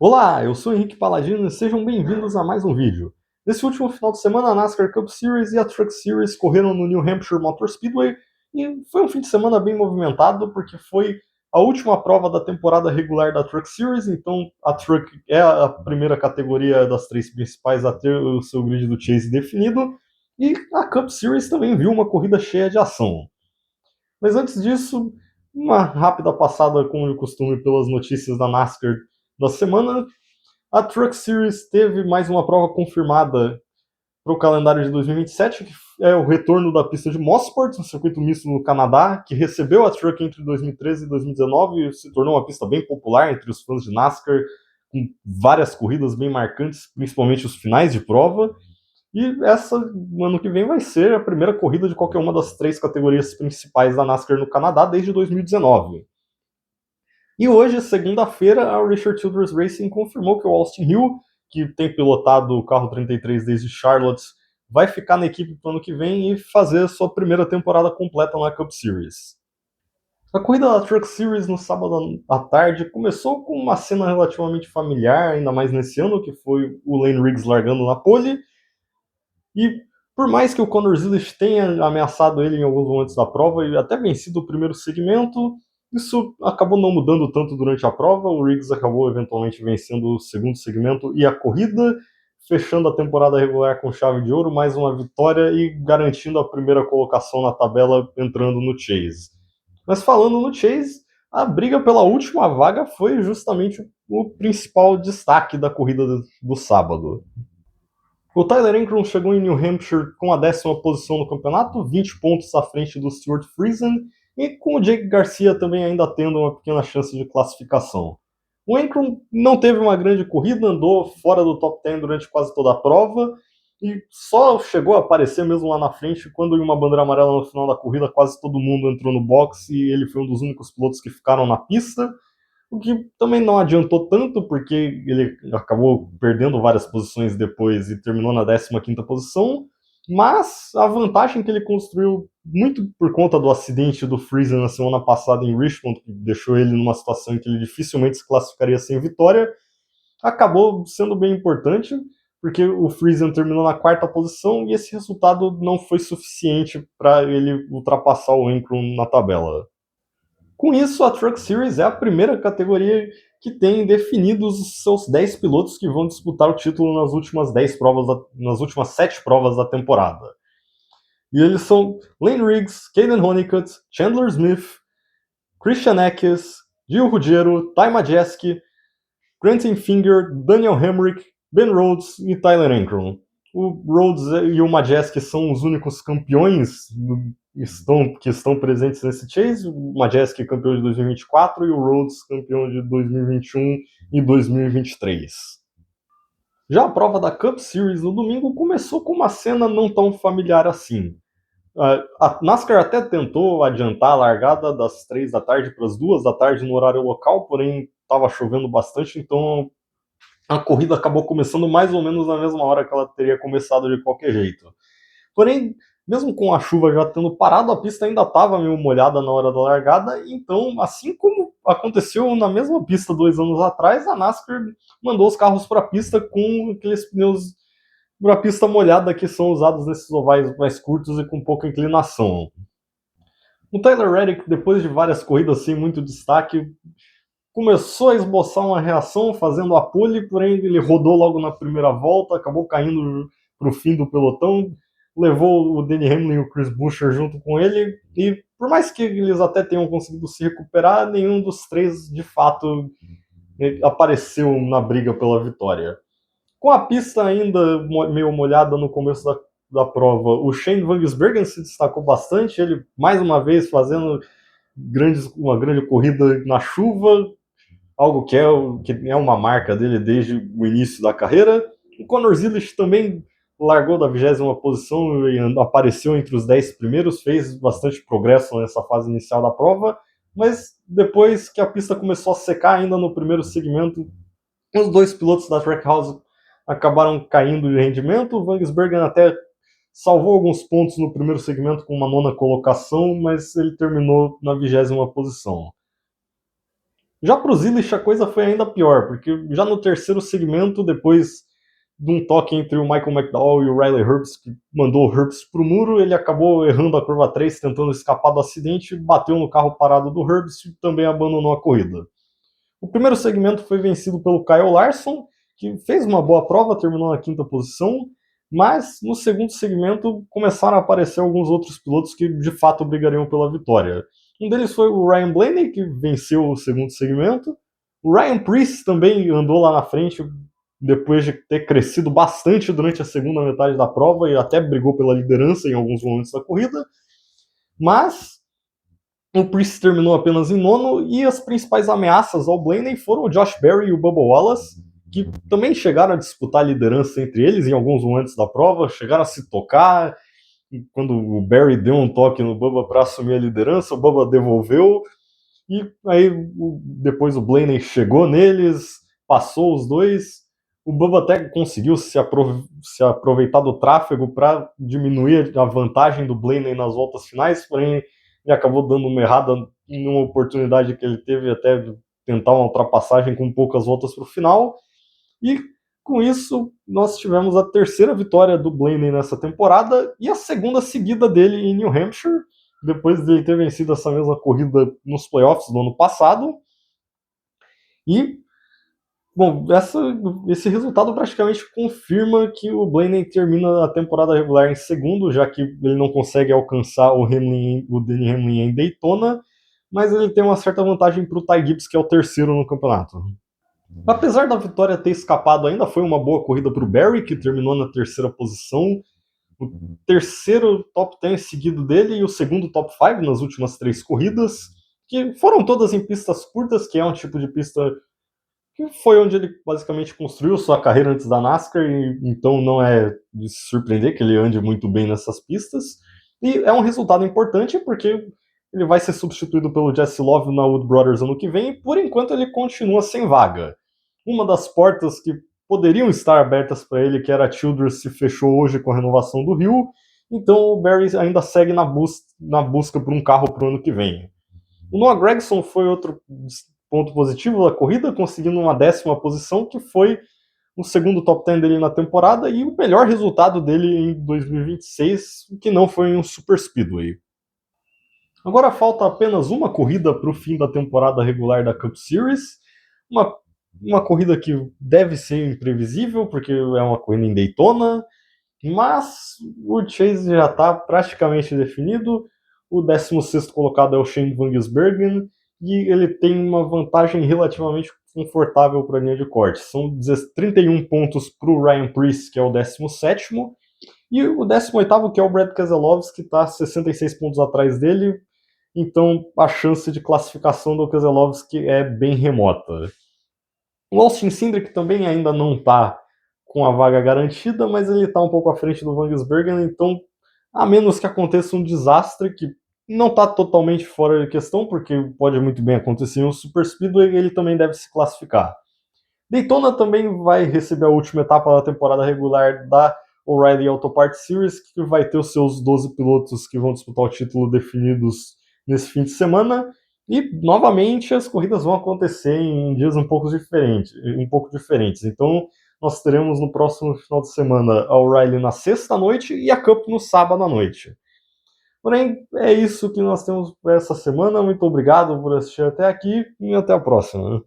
Olá, eu sou o Henrique Paladino e sejam bem-vindos a mais um vídeo. Nesse último final de semana, a NASCAR Cup Series e a Truck Series correram no New Hampshire Motor Speedway e foi um fim de semana bem movimentado porque foi a última prova da temporada regular da Truck Series, então a Truck é a primeira categoria das três principais a ter o seu grid do Chase definido e a Cup Series também viu uma corrida cheia de ação. Mas antes disso, uma rápida passada, como de costume, pelas notícias da NASCAR da semana. A Truck Series teve mais uma prova confirmada para o calendário de 2027, que é o retorno da pista de Mosport, um circuito misto no Canadá, que recebeu a Truck entre 2013 e 2019 e se tornou uma pista bem popular entre os fãs de NASCAR, com várias corridas bem marcantes, principalmente os finais de prova. E essa, no ano que vem, vai ser a primeira corrida de qualquer uma das três categorias principais da NASCAR no Canadá desde 2019. E hoje, segunda-feira, a Richard Childress Racing confirmou que o Austin Hill, que tem pilotado o carro 33 desde Charlotte, vai ficar na equipe para o ano que vem e fazer a sua primeira temporada completa na Cup Series. A corrida da Truck Series no sábado à tarde começou com uma cena relativamente familiar, ainda mais nesse ano, que foi o Lane Riggs largando na pole. E por mais que o Conor Zilisch tenha ameaçado ele em alguns momentos da prova e até vencido o primeiro segmento, isso acabou não mudando tanto durante a prova. O Riggs acabou eventualmente vencendo o segundo segmento e a corrida, fechando a temporada regular com chave de ouro, mais uma vitória e garantindo a primeira colocação na tabela entrando no Chase. Mas falando no Chase, a briga pela última vaga foi justamente o principal destaque da corrida do sábado. O Tyler Ankrum chegou em New Hampshire com a 10ª posição no campeonato, 20 pontos à frente do Stuart Friesen, e com o Jake Garcia também ainda tendo uma pequena chance de classificação. O Ankrum não teve uma grande corrida, andou fora do top 10 durante quase toda a prova, e só chegou a aparecer mesmo lá na frente quando, em uma bandeira amarela no final da corrida, quase todo mundo entrou no box e ele foi um dos únicos pilotos que ficaram na pista. O que também não adiantou tanto, porque ele acabou perdendo várias posições depois e terminou na 15ª posição, mas a vantagem que ele construiu, muito por conta do acidente do Friesen na semana passada em Richmond, que deixou ele numa situação em que ele dificilmente se classificaria sem vitória, acabou sendo bem importante, porque o Friesen terminou na 4ª posição e esse resultado não foi suficiente para ele ultrapassar o Ankrum na tabela. Com isso, a Truck Series é a primeira categoria que tem definidos os seus 10 pilotos que vão disputar o título nas últimas 10 provas, nas últimas 7 provas da temporada. E eles são Lane Riggs, Caden Honeycutt, Chandler Smith, Christian Eckes, Gil Ruggiero, Ty Majeski, Granton Finger, Daniel Hemrick, Ben Rhodes e Tyler Ankrum. O Rhodes e o Majeski são os únicos campeões que estão presentes nesse Chase. O Majeski campeão de 2024 e o Rhodes campeão de 2021 e 2023. Já a prova da Cup Series no domingo começou com uma cena não tão familiar assim. A NASCAR até tentou adiantar a largada das 3 da tarde para as 2 da tarde no horário local, porém estava chovendo bastante, então a corrida acabou começando mais ou menos na mesma hora que ela teria começado de qualquer jeito. Porém, mesmo com a chuva já tendo parado, a pista ainda estava meio molhada na hora da largada, então, assim como aconteceu na mesma pista 2 anos atrás, a NASCAR mandou os carros para a pista com aqueles pneus para pista molhada que são usados nesses ovais mais curtos e com pouca inclinação. O Tyler Reddick, depois de várias corridas sem muito destaque, começou a esboçar uma reação fazendo a pole, porém ele rodou logo na primeira volta, acabou caindo para o fim do pelotão, levou o Denny Hamlin e o Chris Buescher junto com ele, e por mais que eles até tenham conseguido se recuperar, nenhum dos três de fato apareceu na briga pela vitória. Com a pista ainda meio molhada no começo da prova, o Shane Van Gisbergen se destacou bastante, ele mais uma vez fazendo uma grande corrida na chuva, algo que é uma marca dele desde o início da carreira. O Conor Zilisch também largou da 20ª posição e apareceu entre os 10 primeiros, fez bastante progresso nessa fase inicial da prova, mas depois que a pista começou a secar ainda no primeiro segmento, os dois pilotos da Trackhouse acabaram caindo de rendimento. O Van Gisbergen até salvou alguns pontos no primeiro segmento com uma 9ª colocação, mas ele terminou na 20ª posição. Já para o Zilish a coisa foi ainda pior, porque já no terceiro segmento, depois de um toque entre o Michael McDowell e o Riley Herbst, que mandou o Herbst para o muro, ele acabou errando a curva 3, tentando escapar do acidente, bateu no carro parado do Herbst e também abandonou a corrida. O primeiro segmento foi vencido pelo Kyle Larson, que fez uma boa prova, terminou na quinta posição, mas no segundo segmento começaram a aparecer alguns outros pilotos que de fato brigariam pela vitória. Um deles foi o Ryan Blaney, que venceu o segundo segmento. O Ryan Preece também andou lá na frente, depois de ter crescido bastante durante a segunda metade da prova e até brigou pela liderança em alguns momentos da corrida. Mas o Preece terminou apenas em nono e as principais ameaças ao Blaney foram o Josh Berry e o Bubba Wallace, que também chegaram a disputar a liderança entre eles em alguns momentos da prova, chegaram a se tocar. Quando o Berry deu um toque no Bubba para assumir a liderança, o Bubba devolveu, e aí depois o Blaney chegou neles, passou os dois. O Bubba até conseguiu se aproveitar do tráfego para diminuir a vantagem do Blaney nas voltas finais, porém ele acabou dando uma errada numa oportunidade que ele teve até de tentar uma ultrapassagem com poucas voltas para o final. E com isso, nós tivemos a terceira vitória do Blaney nessa temporada e a segunda seguida dele em New Hampshire, depois de ele ter vencido essa mesma corrida nos playoffs do ano passado. E, bom, esse resultado praticamente confirma que o Blaney termina a temporada regular em segundo, já que ele não consegue alcançar o Denny Hamlin em Daytona, mas ele tem uma certa vantagem para o Ty Gibbs, que é o terceiro no campeonato. Apesar da vitória ter escapado, ainda foi uma boa corrida para o Berry, que terminou na terceira posição. O terceiro top 10 seguido dele e o segundo top 5 nas últimas 3 corridas, que foram todas em pistas curtas, que é um tipo de pista que foi onde ele basicamente construiu sua carreira antes da NASCAR, e então não é de se surpreender que ele ande muito bem nessas pistas. E é um resultado importante porque ele vai ser substituído pelo Jesse Love na Wood Brothers ano que vem, e por enquanto ele continua sem vaga. Uma das portas que poderiam estar abertas para ele, que era a Childress, se fechou hoje com a renovação do Rio, então o Berry ainda segue na busca por um carro para o ano que vem. O Noah Gragson foi outro ponto positivo da corrida, conseguindo uma 10ª posição, que foi o segundo top 10 dele na temporada e o melhor resultado dele em 2026, que não foi em um Super Speedway. Agora falta apenas uma corrida para o fim da temporada regular da Cup Series, uma corrida que deve ser imprevisível, porque é uma corrida em Daytona, mas o Chase já está praticamente definido. O 16º colocado é o Shane Van Gisbergen, e ele tem uma vantagem relativamente confortável para a linha de corte. São 31 pontos para o Ryan Preece, que é o 17º, e o 18º, que é o Brad Keselowski, que está 66 pontos atrás dele, então a chance de classificação do Keselowski é bem remota. O Austin Cindric também ainda não está com a vaga garantida, mas ele está um pouco à frente do Van Gisbergen, então, a menos que aconteça um desastre, que não está totalmente fora de questão, porque pode muito bem acontecer em um Super Speedway, ele também deve se classificar. Daytona também vai receber a última etapa da temporada regular da O'Reilly Auto Parts Series, que vai ter os seus 12 pilotos que vão disputar o título definidos nesse fim de semana. E, novamente, as corridas vão acontecer em dias um pouco diferentes. Então, nós teremos no próximo final de semana a O'Reilly na sexta noite e a Cup no sábado à noite. Porém, é isso que nós temos para essa semana. Muito obrigado por assistir até aqui e até a próxima.